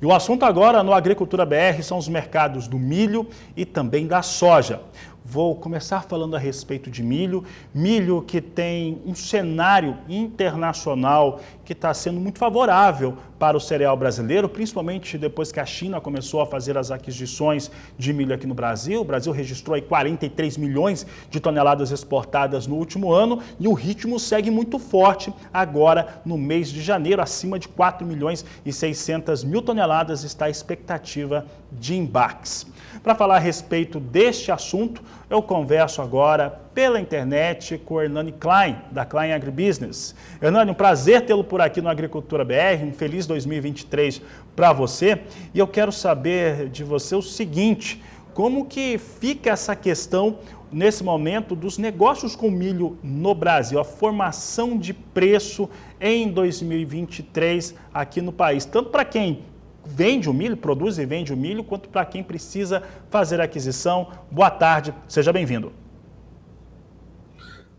E o assunto agora no Agricultura BR são os mercados do milho e também da soja. Vou começar falando a respeito de milho. Milho que tem um cenário internacional que está sendo muito favorável para o cereal brasileiro, principalmente depois que a China começou a fazer as aquisições de milho aqui no Brasil. O Brasil registrou aí 43 milhões de toneladas exportadas no último ano e o ritmo segue muito forte agora no mês de janeiro, acima de 4 milhões e 600 mil toneladas está a expectativa de embarques. Para falar a respeito deste assunto, eu converso agora pela internet com o Hernani Klein, da Klein Agribusiness. Hernani, um prazer tê-lo por aqui no Agricultura BR, um feliz 2023 para você. E eu quero saber de você o seguinte, como que fica essa questão nesse momento dos negócios com milho no Brasil, a formação de preço em 2023 aqui no país, tanto para quem vende o milho, produz e vende o milho, quanto para quem precisa fazer a aquisição. Boa tarde, seja bem-vindo.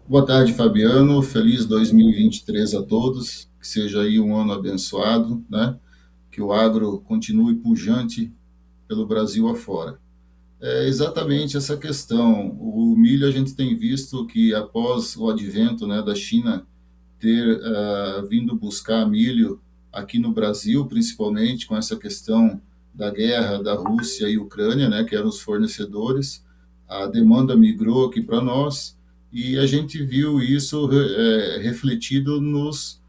Boa tarde, Fabiano. Feliz 2023 a todos. Que seja aí um ano abençoado, né? Que o agro continue pujante pelo Brasil afora. É exatamente essa questão. O milho a gente tem visto que após o advento, né, da China ter vindo buscar milho aqui no Brasil, principalmente com essa questão da guerra da Rússia e Ucrânia, né, que eram os fornecedores, a demanda migrou aqui para nós e a gente viu isso refletido nos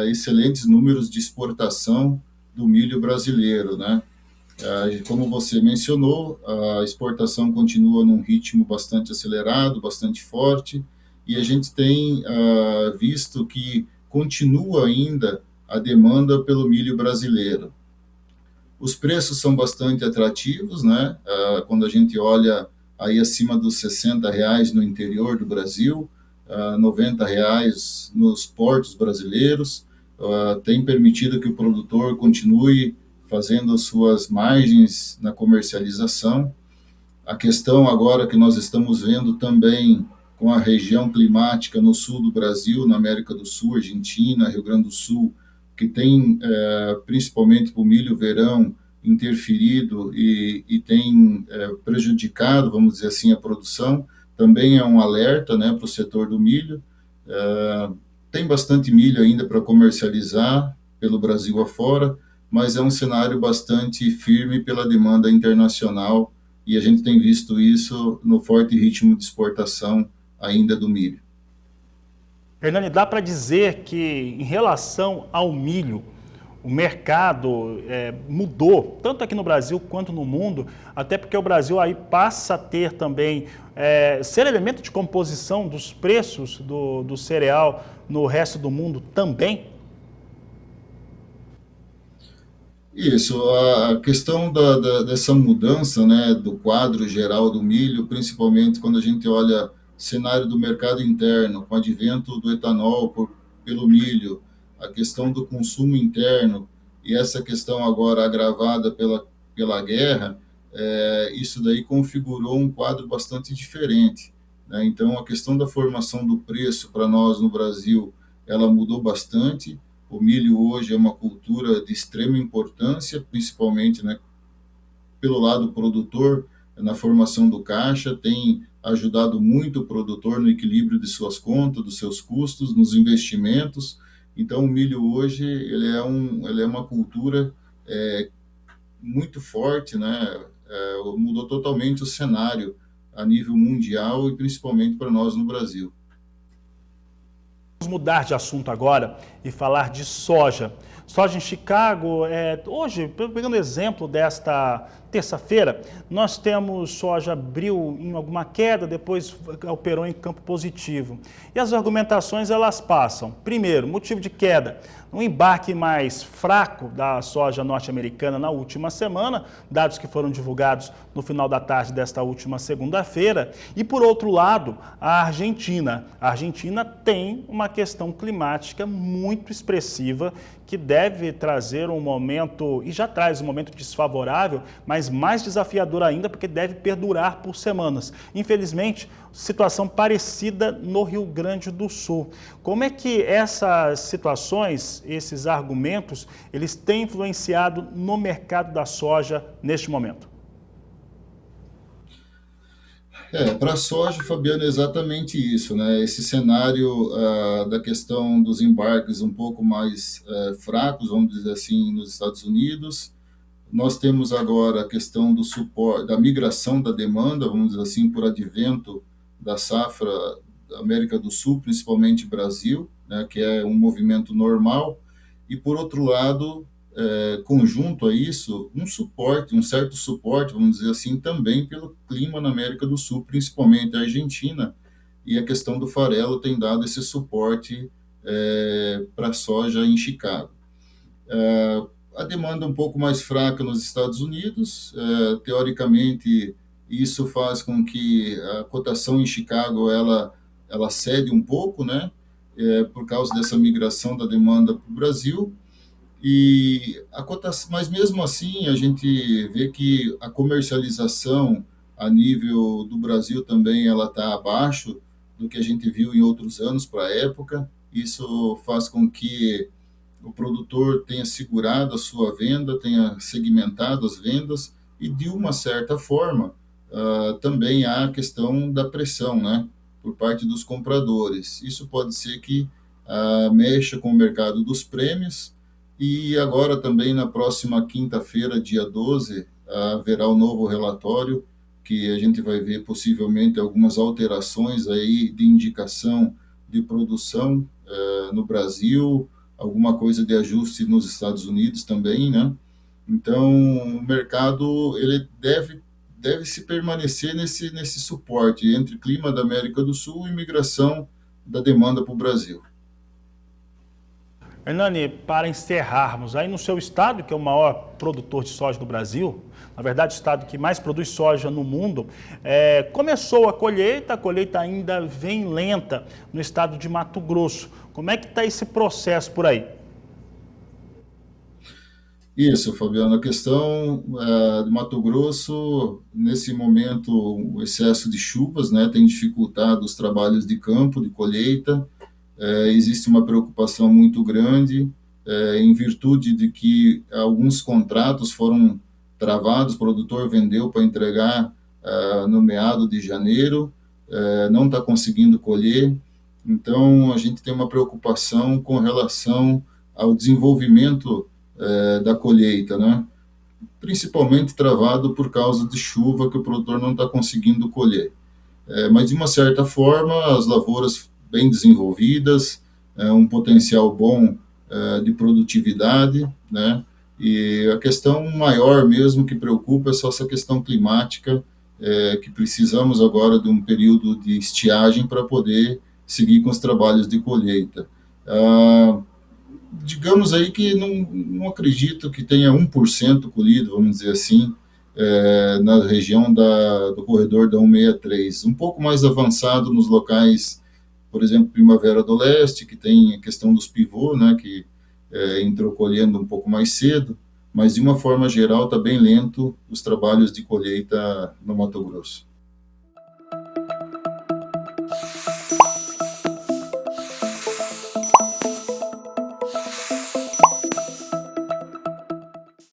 excelentes números de exportação do milho brasileiro, né? Como você mencionou, a exportação continua num ritmo bastante acelerado, bastante forte, e a gente tem visto que continua ainda a demanda pelo milho brasileiro. Os preços são bastante atrativos, né? Quando a gente olha aí acima dos R$ 60 no interior do Brasil, R$ 90 nos portos brasileiros, tem permitido que o produtor continue fazendo suas margens na comercialização. A questão agora que nós estamos vendo também com a região climática no sul do Brasil, na América do Sul, Argentina, Rio Grande do Sul, que tem, principalmente para o milho verão, interferido e tem prejudicado, vamos dizer assim, a produção, também é um alerta, né, para o setor do milho. Tem bastante milho ainda para comercializar pelo Brasil afora, mas é um cenário bastante firme pela demanda internacional e a gente tem visto isso no forte ritmo de exportação ainda do milho. Hernani, dá para dizer que em relação ao milho, o mercado mudou, tanto aqui no Brasil quanto no mundo, até porque o Brasil aí passa a ter também, ser elemento de composição dos preços do cereal no resto do mundo também? Isso, a questão dessa mudança, né, do quadro geral do milho, principalmente quando a gente olha cenário do mercado interno, com o advento do etanol pelo milho, a questão do consumo interno e essa questão agora agravada pela guerra, isso daí configurou um quadro bastante diferente, né? Então, a questão da formação do preço para nós no Brasil, ela mudou bastante. O milho hoje é uma cultura de extrema importância, principalmente, né, pelo lado produtor, na formação do caixa, tem ajudado muito o produtor no equilíbrio de suas contas, dos seus custos, nos investimentos. Então, o milho hoje ele é uma cultura muito forte, né? Mudou totalmente o cenário a nível mundial e principalmente para nós no Brasil. Vamos mudar de assunto agora e falar de soja. Soja em Chicago, hoje, pegando o exemplo desta terça-feira, nós temos soja abriu em alguma queda, depois operou em campo positivo. E as argumentações, elas passam. Primeiro, motivo de queda, um embarque mais fraco da soja norte-americana na última semana, dados que foram divulgados no final da tarde desta última segunda-feira. E, por outro lado, a Argentina. A Argentina tem uma questão climática muito expressiva que deve trazer um momento, e já traz um momento desfavorável, mas mas mais desafiador ainda porque deve perdurar por semanas. Infelizmente, situação parecida no Rio Grande do Sul. Como é que essas situações, esses argumentos, eles têm influenciado no mercado da soja neste momento? Para a soja, Fabiano, é exatamente isso, né? Esse cenário da questão dos embarques um pouco mais fracos, vamos dizer assim, nos Estados Unidos. Nós temos agora a questão do suporte, da migração da demanda, vamos dizer assim, por advento da safra da América do Sul, principalmente Brasil, né? Que é um movimento normal. E, por outro lado, conjunto a isso, um suporte, um certo suporte, vamos dizer assim, também pelo clima na América do Sul, principalmente a Argentina, e a questão do farelo tem dado esse suporte para a soja em Chicago. A demanda um pouco mais fraca nos Estados Unidos, teoricamente isso faz com que a cotação em Chicago ela cede um pouco, né, por causa dessa migração da demanda para o Brasil. E a cotação, mas mesmo assim a gente vê que a comercialização a nível do Brasil também ela está abaixo do que a gente viu em outros anos para a época. Isso faz com que o produtor tenha segurado a sua venda, tenha segmentado as vendas e de uma certa forma também há a questão da pressão, né, por parte dos compradores. Isso pode ser que mexa com o mercado dos prêmios. E agora também na próxima quinta-feira, dia 12, haverá o novo relatório que a gente vai ver possivelmente algumas alterações aí de indicação de produção no Brasil, alguma coisa de ajuste nos Estados Unidos também, né? Então, o mercado ele deve se permanecer nesse suporte entre clima da América do Sul e migração da demanda para o Brasil. Hernani, para encerrarmos, aí no seu estado, que é o maior produtor de soja do Brasil, na verdade o estado que mais produz soja no mundo, começou a colheita ainda vem lenta no estado de Mato Grosso. Como é que está esse processo por aí? Isso, Fabiano, a questão do Mato Grosso, nesse momento, o excesso de chuvas, né, tem dificultado os trabalhos de campo, de colheita. Existe uma preocupação muito grande, em virtude de que alguns contratos foram travados, o produtor vendeu para entregar no meado de janeiro, não está conseguindo colher. Então, a gente tem uma preocupação com relação ao desenvolvimento da colheita, né? Principalmente travado por causa de chuva que o produtor não está conseguindo colher. Mas, de uma certa forma, as lavouras bem desenvolvidas, um potencial bom de produtividade, né? E a questão maior mesmo que preocupa é só essa questão climática, que precisamos agora de um período de estiagem para poder seguir com os trabalhos de colheita. Digamos aí que não acredito que tenha 1% colhido, vamos dizer assim, na região do corredor da 163, um pouco mais avançado nos locais, por exemplo, Primavera do Leste, que tem a questão dos pivô, né, que entrou colhendo um pouco mais cedo, mas de uma forma geral está bem lento os trabalhos de colheita no Mato Grosso.